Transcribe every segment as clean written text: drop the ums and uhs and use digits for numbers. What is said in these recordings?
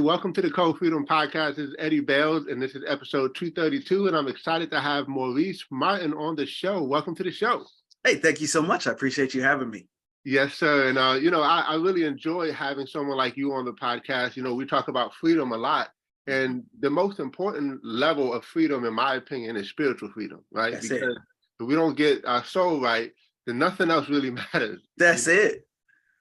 Welcome to the Code Freedom Podcast. This is Eddie Bales, and this is episode 232, and I'm excited to have Maurice Martin on the show. Welcome to the show. Hey, thank you so much. I appreciate you having me. Yes, sir. And, I really enjoy having someone like you on the podcast. We talk about freedom a lot, and the most important level of freedom, in my opinion, is spiritual freedom, right? That's because it. if we don't get our soul right, then nothing else really matters. That's it.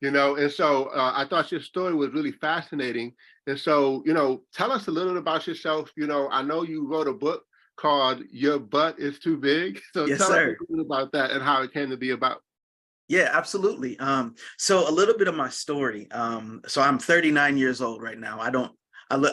And so I thought your story was really fascinating. And so, tell us a little bit about yourself. I know you wrote a book called Your Butt is Too Big. So Yes, tell us sir. a little bit about that and how it came to be about. Yeah, absolutely. So a little bit of my story. So I'm 39 years old right now. I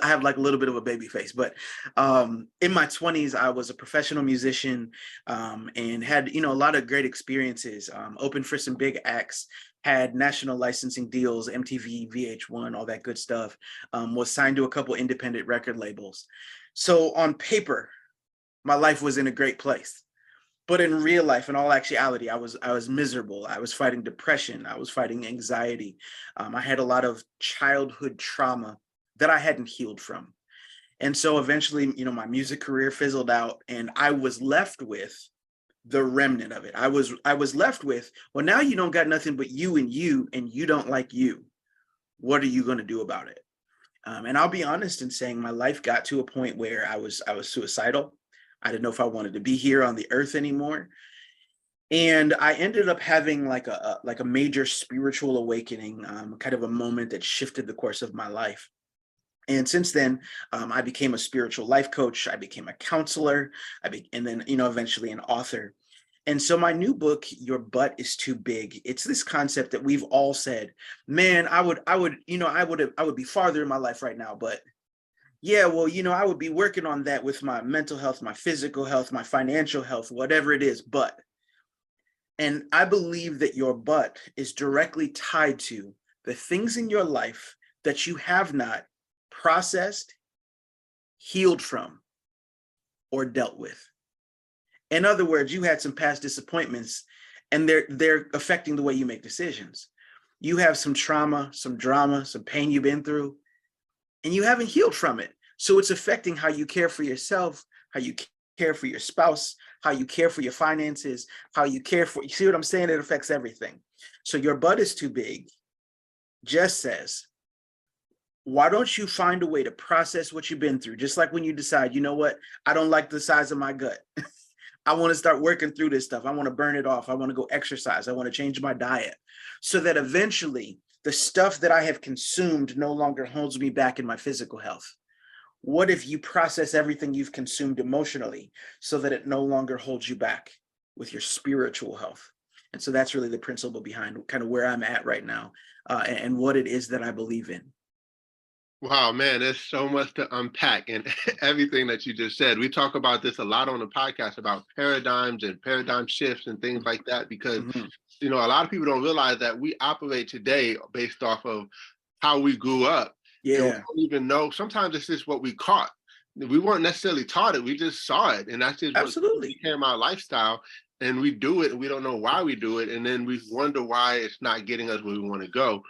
have like a little bit of a baby face, but in my 20s, I was a professional musician and had, a lot of great experiences, opened for some big acts, had national licensing deals, MTV, VH1, all that good stuff, was signed to a couple independent record labels. So on paper, my life was in a great place. But in real life, in all actuality, I was miserable. I was fighting depression. I was fighting anxiety. I had a lot of childhood trauma that I hadn't healed from. And so eventually, my music career fizzled out and I was left with the remnant of it. I was left with, well, now you don't got nothing but you, and you don't like you. What are you going to do about it? And I'll be honest in saying my life got to a point where I was suicidal. I didn't know if I wanted to be here on the earth anymore. And I ended up having like a major spiritual awakening, kind of a moment that shifted the course of my life. And since then, I became a spiritual life coach. I became a counselor. And then, eventually an author. And so my new book, Your Butt is Too Big. It's this concept that we've all said, man, I would be farther in my life right now, but yeah, well, I would be working on that with my mental health, my physical health, my financial health, whatever it is. And I believe that your butt is directly tied to the things in your life that you have not processed, healed from, or dealt with. In other words, you had some past disappointments and they're affecting the way you make decisions. You have some trauma, some drama, some pain you've been through, and you haven't healed from it. So it's affecting how you care for yourself, how you care for your spouse, how you care for your finances, you see what I'm saying? It affects everything. So your butt is too big just says, why don't you find a way to process what you've been through? Just like when you decide, you know what? I don't like the size of my gut. I want to start working through this stuff. I want to burn it off. I want to go exercise. I want to change my diet so that eventually the stuff that I have consumed no longer holds me back in my physical health. What if you process everything you've consumed emotionally so that it no longer holds you back with your spiritual health? And so that's really the principle behind kind of where I'm at right now and what it is that I believe in. Wow, man, there's so much to unpack in everything that you just said. We talk about this a lot on the podcast about paradigms and paradigm shifts and things like that, because, a lot of people don't realize that we operate today based off of how we grew up. Yeah. And we don't even know. Sometimes it's just what we caught. We weren't necessarily taught it. We just saw it. And that's just Absolutely what became our lifestyle. And we do it and we don't know why we do it. And then we wonder why it's not getting us where we want to go.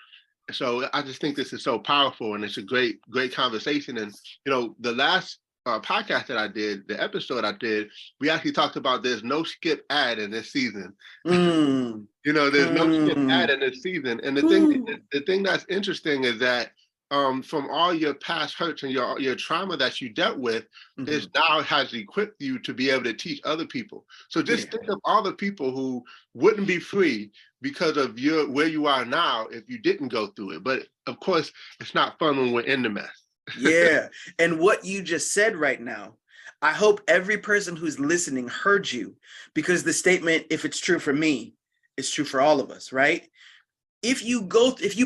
So I just think this is so powerful and it's a great conversation. And, the last podcast that I did, the episode I did, we actually talked about there's no skip ad in this season. There's no skip ad in this season. And the thing that's interesting is that from all your past hurts and your trauma that you dealt with, this now has equipped you to be able to teach other people. So just think of all the people who wouldn't be free because of where you are now if you didn't go through it. But of course, it's not fun when we're in the mess. Yeah. And what you just said right now, I hope every person who's listening heard you, because the statement, if it's true for me, it's true for all of us, right? If you've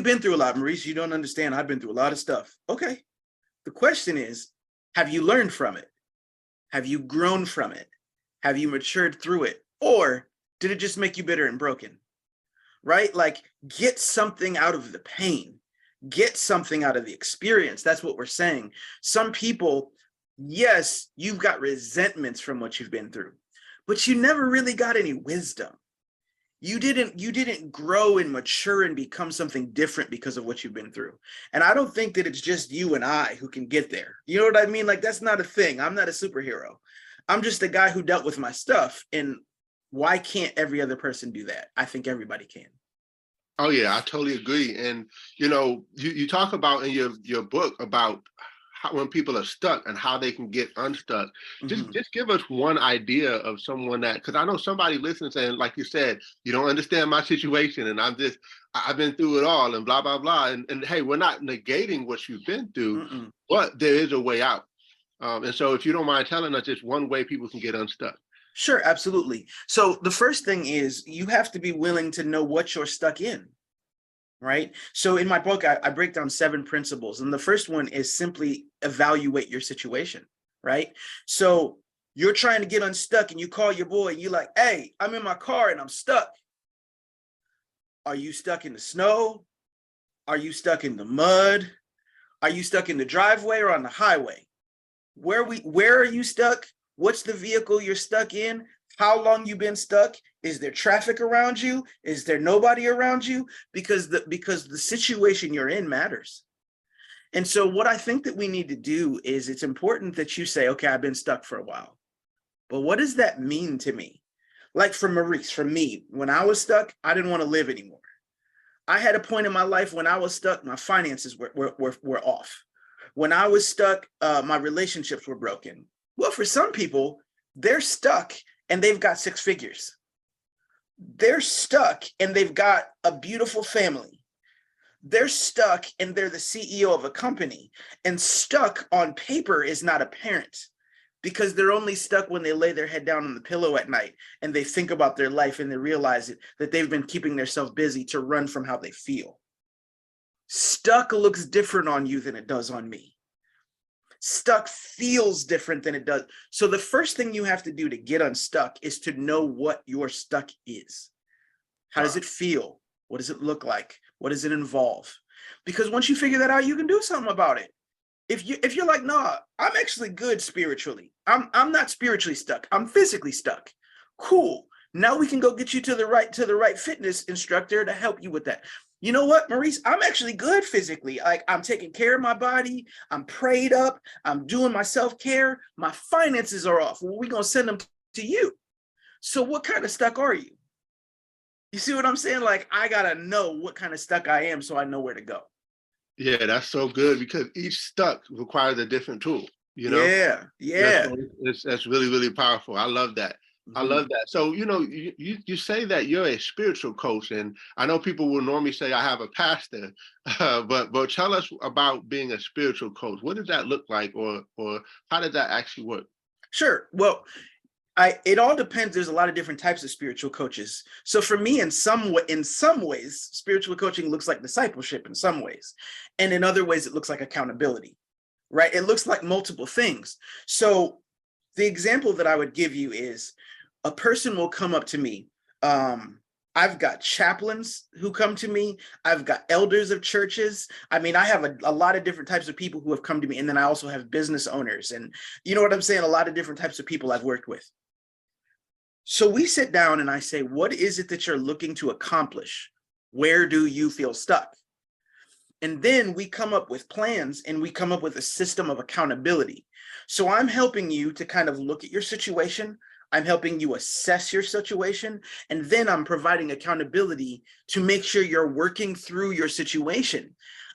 been through a lot, Maurice, you don't understand. I've been through a lot of stuff. Okay. The question is, have you learned from it? Have you grown from it? Have you matured through it? Or did it just make you bitter and broken? Right? Like, get something out of the pain. Get something out of the experience. That's what we're saying. Some people, yes, you've got resentments from what you've been through, but you never really got any wisdom. You didn't grow and mature and become something different because of what you've been through. And I don't think that it's just you and I who can get there. You know what I mean? Like, that's not a thing. I'm not a superhero. I'm just a guy who dealt with my stuff. And why can't every other person do that? I think everybody can. Oh yeah, I totally agree. And you talk about in your book about how, when people are stuck and how they can get unstuck. Just Mhm. just give us one idea of someone that, because I know somebody listening saying, like you said, you don't understand my situation, and I've been through it all, and blah blah blah. And hey, we're not negating what you've been through, Mm-mm. but there is a way out. And so, if you don't mind telling us just one way people can get unstuck. Sure, absolutely. So the first thing is you have to be willing to know what you're stuck in, right? So in my book, I break down 7 principles. And the first one is simply evaluate your situation, right? So you're trying to get unstuck and you call your boy and you're like, hey, I'm in my car and I'm stuck. Are you stuck in the snow? Are you stuck in the mud? Are you stuck in the driveway or on the highway? Where are you stuck? What's the vehicle you're stuck in? How long you been stuck? Is there traffic around you? Is there nobody around you? Because the situation you're in matters. And so what I think that we need to do is, it's important that you say, okay, I've been stuck for a while, but what does that mean to me? Like for Maurice, for me, when I was stuck, I didn't want to live anymore. I had a point in my life when I was stuck, my finances were off. When I was stuck, my relationships were broken. Well, for some people, they're stuck and they've got 6 figures. They're stuck and they've got a beautiful family. They're stuck and they're the CEO of a company. And stuck on paper is not apparent, because they're only stuck when they lay their head down on the pillow at night and they think about their life and they realize that they've been keeping themselves busy to run from how they feel. Stuck looks different on you than it does on me. Stuck feels different than it does. So the first thing you have to do to get unstuck is to know what your stuck is. How does Wow. it feel? What does it look like? What does it involve? Because once you figure that out, you can do something about it. If you're like, nah, I'm actually good spiritually. I'm not spiritually stuck. I'm physically stuck. Cool. Now we can go get you to the right fitness instructor to help you with that. You know what, Maurice? I'm actually good physically. Like, I'm taking care of my body. I'm prayed up. I'm doing my self-care. My finances are off. Well, we're gonna send them to you. So what kind of stuck are you? You see what I'm saying? Like, I gotta know what kind of stuck I am so I know where to go. Yeah, that's so good because each stuck requires a different tool, you know? Yeah, That's yeah. that's really, really powerful. I love that. I Mhm. love that. So, you say that you're a spiritual coach, and I know people will normally say I have a pastor, but tell us about being a spiritual coach. What does that look like, or how does that actually work? Sure. Well, it all depends. There's a lot of different types of spiritual coaches. So for me, in some ways, spiritual coaching looks like discipleship in some ways, and in other ways, it looks like accountability. Right? It looks like multiple things. So the example that I would give you is, a person will come up to me. I've got chaplains who come to me. I've got elders of churches. I mean, I have a lot of different types of people who have come to me. And then I also have business owners. And you know what I'm saying? A lot of different types of people I've worked with. So we sit down and I say, what is it that you're looking to accomplish? Where do you feel stuck? And then we come up with plans and we come up with a system of accountability. So I'm helping you to kind of look at your situation. I'm helping you assess your situation. And then I'm providing accountability to make sure you're working through your situation.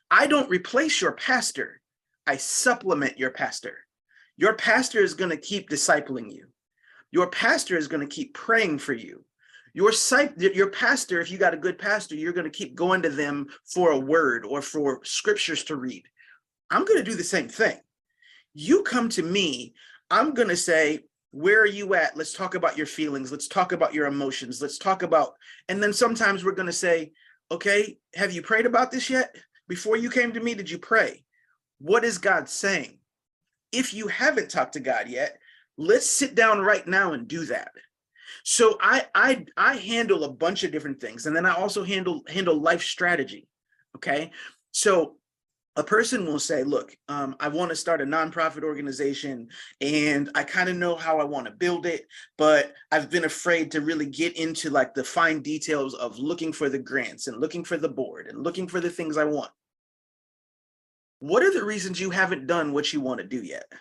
I don't replace your pastor. I supplement your pastor. Your pastor is going to keep discipling you. Your pastor is going to keep praying for you. Your pastor, if you got a good pastor, you're going to keep going to them for a word or for scriptures to read. I'm going to do the same thing. You come to me, I'm going to say, where are you at? Let's talk about your feelings. Let's talk about your emotions. Let's talk about, and then sometimes we're going to say, okay, have you prayed about this yet? Before you came to me, did you pray? What is God saying? If you haven't talked to God yet, let's sit down right now and do that. So I handle a bunch of different things, and then I also handle life strategy. Okay, so A person will say, look, I want to start a nonprofit organization and I kind of know how I want to build it, but I've been afraid to really get into like the fine details of looking for the grants and looking for the board and looking for the things I want. What are the reasons you haven't done what you want to do yet?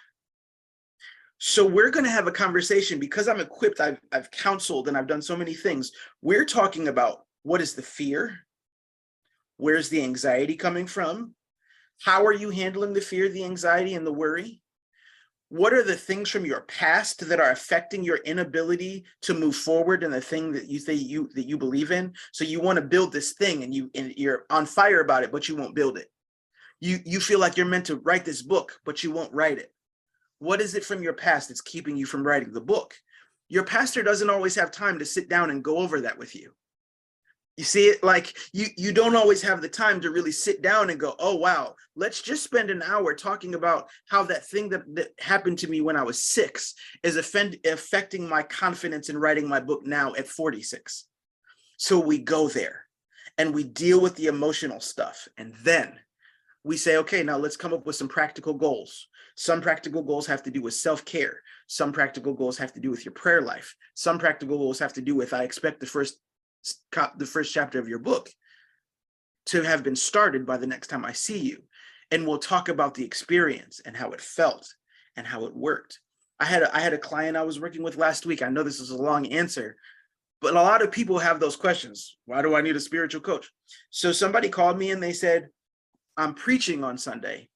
So we're going to have a conversation because I'm equipped. I've counseled and I've done so many things. We're talking about what is the fear? Where's the anxiety coming from? How are you handling the fear, the anxiety, and the worry? What are the things from your past that are affecting your inability to move forward in the thing that you say you believe in? So you want to build this thing and you're on fire about it, but you won't build it. You feel like you're meant to write this book, but you won't write it. What is it from your past that's keeping you from writing the book? Your pastor doesn't always have time to sit down and go over that with you. You see it, like you don't always have the time to really sit down and go, oh, wow, let's just spend an hour talking about how that thing that happened to me when I was 6 is affecting my confidence in writing my book now at 46. So we go there and we deal with the emotional stuff. And then we say, okay, now let's come up with some practical goals. Some practical goals have to do with self-care. Some practical goals have to do with your prayer life. Some practical goals have to do with, I expect the first chapter of your book to have been started by the next time I see you. And we'll talk about the experience and how it felt and how it worked. I had a client I was working with last week. I know this is a long answer, but a lot of people have those questions. Why do I need a spiritual coach? So somebody called me and they said, I'm preaching on Sunday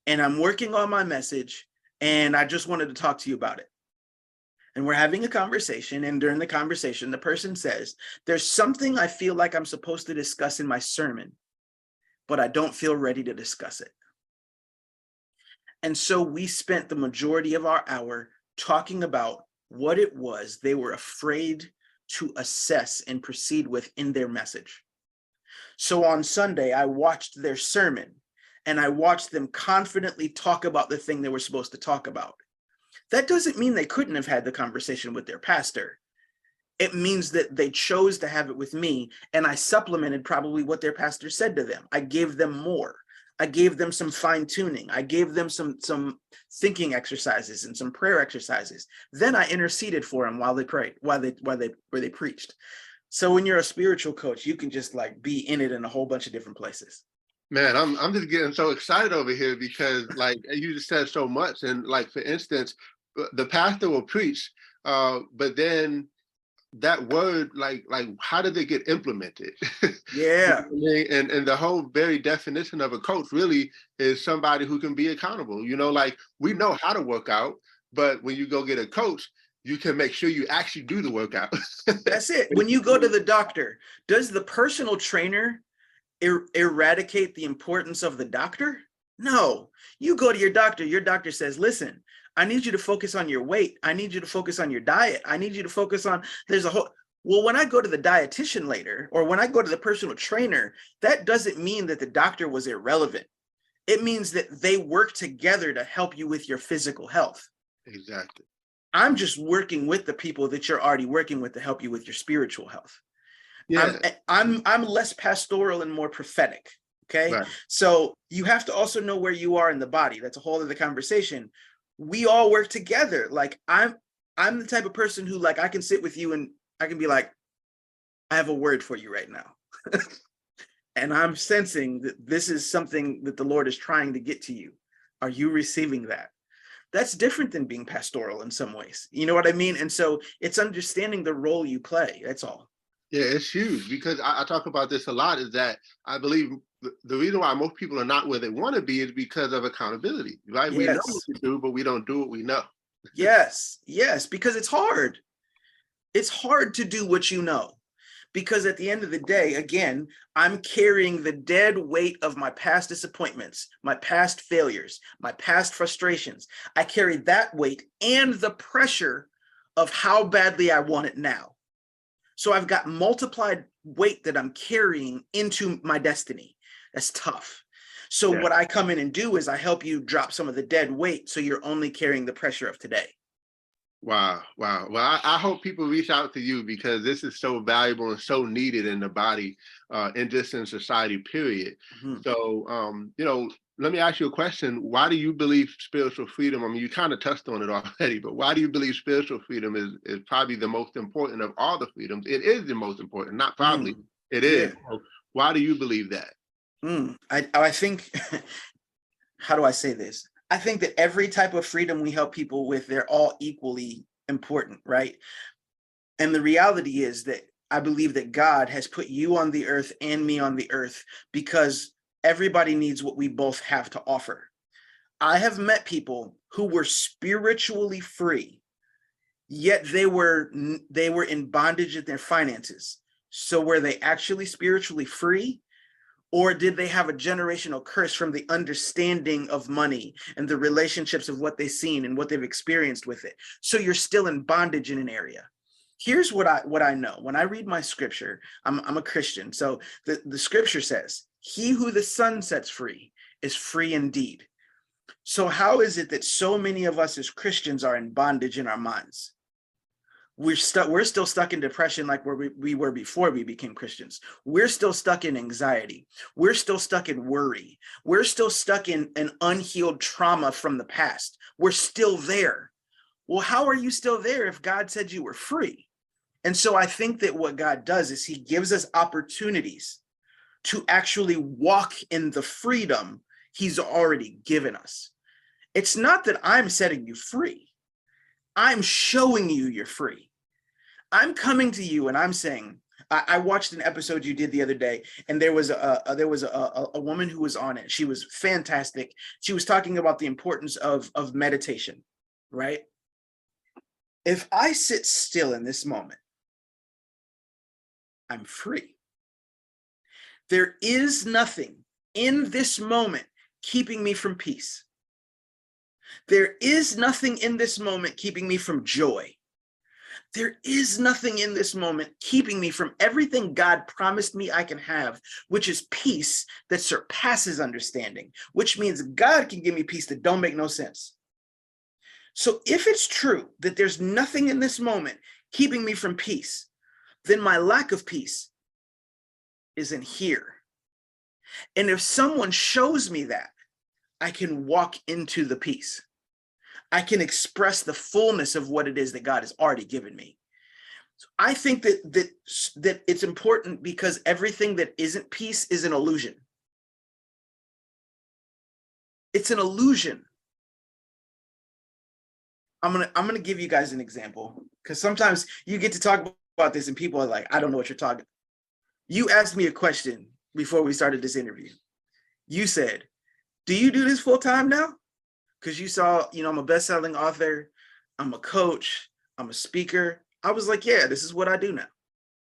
and I'm working on my message and I just wanted to talk to you about it. And we're having a conversation, and during the conversation, the person says, there's something I feel like I'm supposed to discuss in my sermon, but I don't feel ready to discuss it. And so we spent the majority of our hour talking about what it was they were afraid to assess and proceed with in their message. So on Sunday, I watched their sermon and I watched them confidently talk about the thing they were supposed to talk about. That doesn't mean they couldn't have had the conversation with their pastor. It means that they chose to have it with me, and I supplemented probably what their pastor said to them. I gave them more. I gave them some fine tuning. I gave them some thinking exercises and some prayer exercises. Then I interceded for them while they prayed, while they preached. So when you're a spiritual coach, you can just like be in it in a whole bunch of different places. Man, I'm just getting so excited over here because like you just said so much. And like for instance, the pastor will preach, but then that word, like how did it get implemented? Yeah. And the whole very definition of a coach really is somebody who can be accountable. Like we know how to work out, but when you go get a coach, you can make sure you actually do the workout. That's it. When you go to the doctor, does the personal trainer eradicate the importance of the doctor? No. You go to your doctor says, listen, I need you to focus on your weight. I need you to focus on your diet. I need you to focus on, well, when I go to the dietitian later, or when I go to the personal trainer, that doesn't mean that the doctor was irrelevant. It means that they work together to help you with your physical health. Exactly. I'm just working with the people that you're already working with to help you with your spiritual health. Yeah. I'm less pastoral and more prophetic. Okay. Right. So you have to also know where you are in the body. That's a whole other conversation. We all work together. Like I'm the type of person who like I can sit with you and I can be like, I have a word for you right now. And I'm sensing that this is something that the Lord is trying to get to you. Are you receiving that? That's different than being pastoral in some ways. You know what I mean? And so it's understanding the role you play. That's all. Yeah, it's huge because I talk about this a lot is that I believe the reason why most people are not where they want to be is because of accountability, right? We know what Yes. to do, but we don't do what we know. Yes. Yes. Because it's hard. It's hard to do what you know. Because at the end of the day, again, I'm carrying the dead weight of my past disappointments, my past failures, my past frustrations. I carry that weight and the pressure of how badly I want it now. So I've got multiplied weight that I'm carrying into my destiny. That's tough. So Yeah. what I come in and do is I help you drop some of the dead weight so you're only carrying the pressure of today. Wow, wow. Well, I hope people reach out to you because this is so valuable and so needed in the body, and just in society, period. Mhm. So, let me ask you a question. Why do you believe spiritual freedom? I mean, you kind of touched on it already, but why do you believe spiritual freedom is probably the most important of all the freedoms? It is the most important, not probably. Mm. It is. Yeah. So why do you believe that? I think, how do I say this? I think that every type of freedom we help people with, they're all equally important, right? And the reality is that I believe that God has put you on the earth and me on the earth because everybody needs what we both have to offer. I have met people who were spiritually free, yet they were in bondage in their finances. So were they actually spiritually free? Or did they have a generational curse from the understanding of money and the relationships of what they've seen and what they've experienced with it? So you're still in bondage in an area. Here's what I know. When I read my scripture, I'm a Christian. So the scripture says, he who the Son sets free is free indeed. So how is it that so many of us as Christians are in bondage in our minds? We're still stuck in depression like where we were before we became Christians. We're still stuck in anxiety. We're still stuck in worry. We're still stuck in an unhealed trauma from the past. We're still there. Well, how are you still there if God said you were free? And so I think that what God does is he gives us opportunities to actually walk in the freedom he's already given us. It's not that I'm setting you free. I'm showing you you're free. I'm coming to you and I'm saying, I watched an episode you did the other day, and there was a woman who was on it. She was fantastic. She was talking about the importance of meditation, right? If I sit still in this moment, I'm free. There is nothing in this moment keeping me from peace. There is nothing in this moment keeping me from joy. There is nothing in this moment keeping me from everything God promised me I can have, which is peace that surpasses understanding, which means God can give me peace that don't make no sense. So if it's true that there's nothing in this moment keeping me from peace, then my lack of peace isn't here. And if someone shows me that, I can walk into the peace. I can express the fullness of what it is that God has already given me. So I think that it's important because everything that isn't peace is an illusion. It's an illusion. I'm gonna give you guys an example because sometimes you get to talk about this and people are like, I don't know what you're talking. You asked me a question before we started this interview. You said, do you do this full time now? Because you saw, I'm a best-selling author, I'm a coach, I'm a speaker. I was like, yeah, this is what I do now,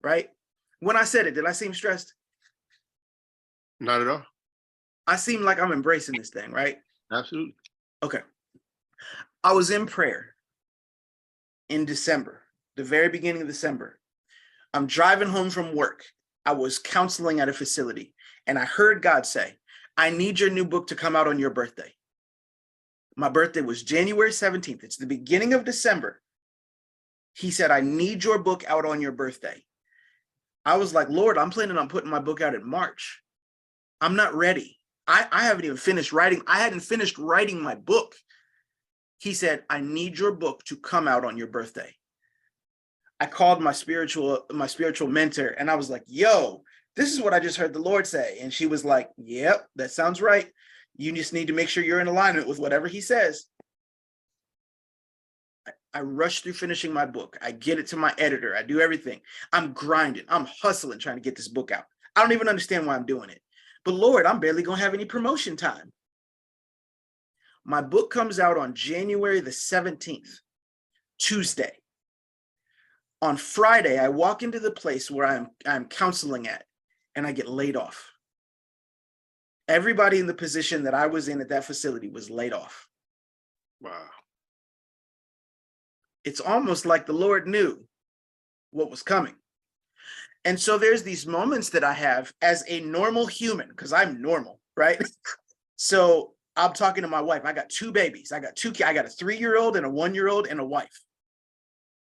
right? When I said it, did I seem stressed? Not at all. I seem like I'm embracing this thing, right? Absolutely. Okay. I was in prayer in December, the very beginning of December. I'm driving home from work. I was counseling at a facility, and I heard God say, I need your new book to come out on your birthday. My birthday was January 17th. It's the beginning of December. He said, I need your book out on your birthday. I was like, Lord, I'm planning on putting my book out in March. I'm not ready. I haven't even finished writing. I hadn't finished writing my book. He said, I need your book to come out on your birthday. I called my spiritual mentor and I was like, yo, this is what I just heard the Lord say. And she was like, yep, that sounds right. You just need to make sure you're in alignment with whatever he says. I rush through finishing my book. I get it to my editor. I do everything. I'm grinding. I'm hustling, trying to get this book out. I don't even understand why I'm doing it. But Lord, I'm barely going to have any promotion time. My book comes out on January the 17th, Tuesday. On Friday, I walk into the place where I'm counseling at, and I get laid off. Everybody in the position that I was in at that facility was laid off. Wow. It's almost like the Lord knew what was coming. And so there's these moments that I have as a normal human, because I'm normal, right? So I'm talking to my wife. I got two babies. I got a 3-year-old and a 1-year-old and a wife.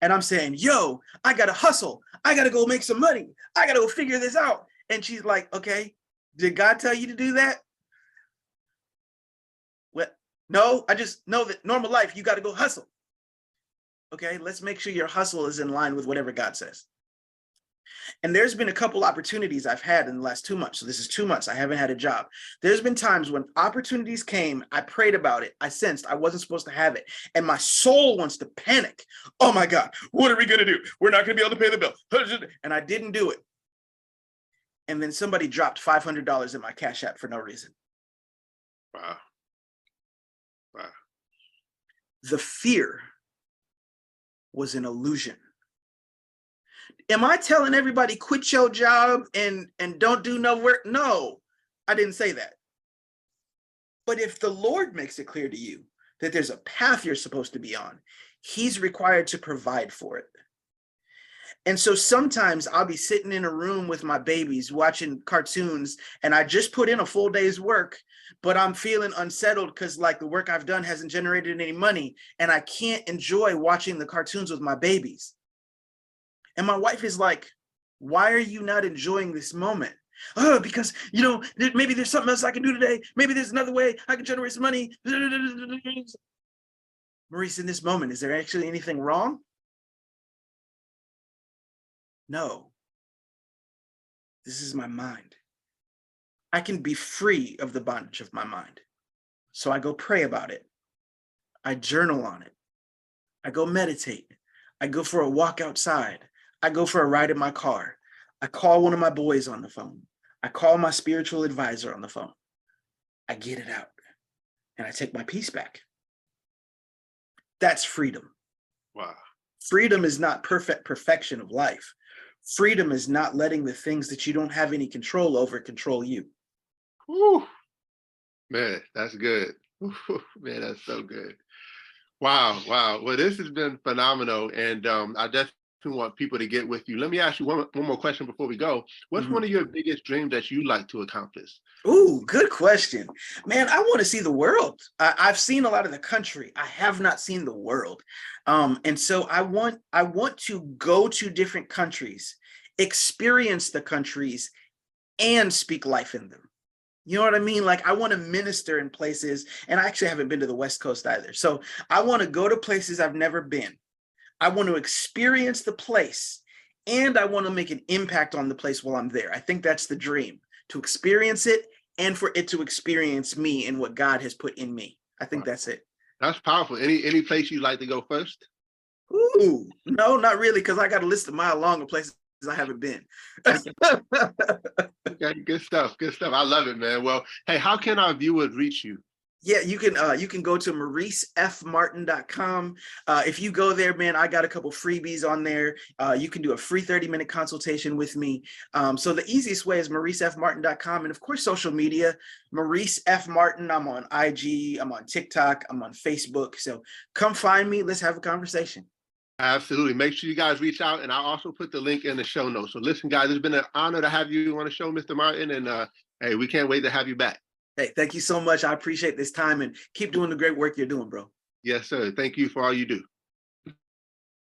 And I'm saying, yo, I gotta hustle. I gotta go make some money. I gotta go figure this out. And she's like, okay, did God tell you to do that? Well, no, I just know that normal life, you gotta go hustle. Okay, let's make sure your hustle is in line with whatever God says. And there's been a couple opportunities I've had in the last 2 months. So this is 2 months. I haven't had a job. There's been times when opportunities came, I prayed about it. I sensed I wasn't supposed to have it. And my soul wants to panic. Oh my God, what are we going to do? We're not going to be able to pay the bill. And I didn't do it. And then somebody dropped $500 in my Cash App for no reason. Wow. Wow. The fear was an illusion. Am I telling everybody quit your job and don't do no work? No, I didn't say that. But if the Lord makes it clear to you that there's a path you're supposed to be on, he's required to provide for it. And so sometimes I'll be sitting in a room with my babies watching cartoons, and I just put in a full day's work, but I'm feeling unsettled because like the work I've done hasn't generated any money, and I can't enjoy watching the cartoons with my babies. And my wife is like, why are you not enjoying this moment? Oh, because, you know, maybe there's something else I can do today. Maybe there's another way I can generate some money. Maurice, in this moment, is there actually anything wrong? No. This is my mind. I can be free of the bondage of my mind. So I go pray about it. I journal on it. I go meditate. I go for a walk outside. I go for a ride in my car. I call one of my boys on the phone. I call my spiritual advisor on the phone. I get it out and I take my peace back. That's freedom. Wow. Freedom is not perfection of life. Freedom is not letting the things that you don't have any control over control you. Whew. Man, that's good. Whew, man, that's so good. Wow, wow. Well, this has been phenomenal, and I definitely want people to get with you. Let me ask you one more question before we go. What's one of your biggest dreams that you like to accomplish? Ooh, good question. Man, I want to see the world. I've seen a lot of the country. I have not seen the world. And so I want to go to different countries, experience the countries, and speak life in them. You know what I mean? Like I want to minister in places, and I actually haven't been to the West Coast either. So I want to go to places I've never been. I want to experience the place, and I want to make an impact on the place while I'm there. I think that's the dream, to experience it and for it to experience me and what God has put in me. I think that's it. That's powerful. Any place you'd like to go first? Ooh, no, not really, because I got a list a mile long of places I haven't been. Okay, good stuff. Good stuff. I love it, man. Well, hey, how can our viewers reach you? Yeah, you can go to mauricefmartin.com. If you go there, man, I got a couple freebies on there. You can do a free 30-minute consultation with me. So the easiest way is mauricefmartin.com, and of course, social media, Maurice F. Martin. I'm on IG, I'm on TikTok, I'm on Facebook. So come find me. Let's have a conversation. Absolutely. Make sure you guys reach out, and I'll also put the link in the show notes. So listen, guys, it's been an honor to have you on the show, Mr. Martin, and hey, we can't wait to have you back. Hey, thank you so much. I appreciate this time, and keep doing the great work you're doing, bro. Yes, sir. Thank you for all you do.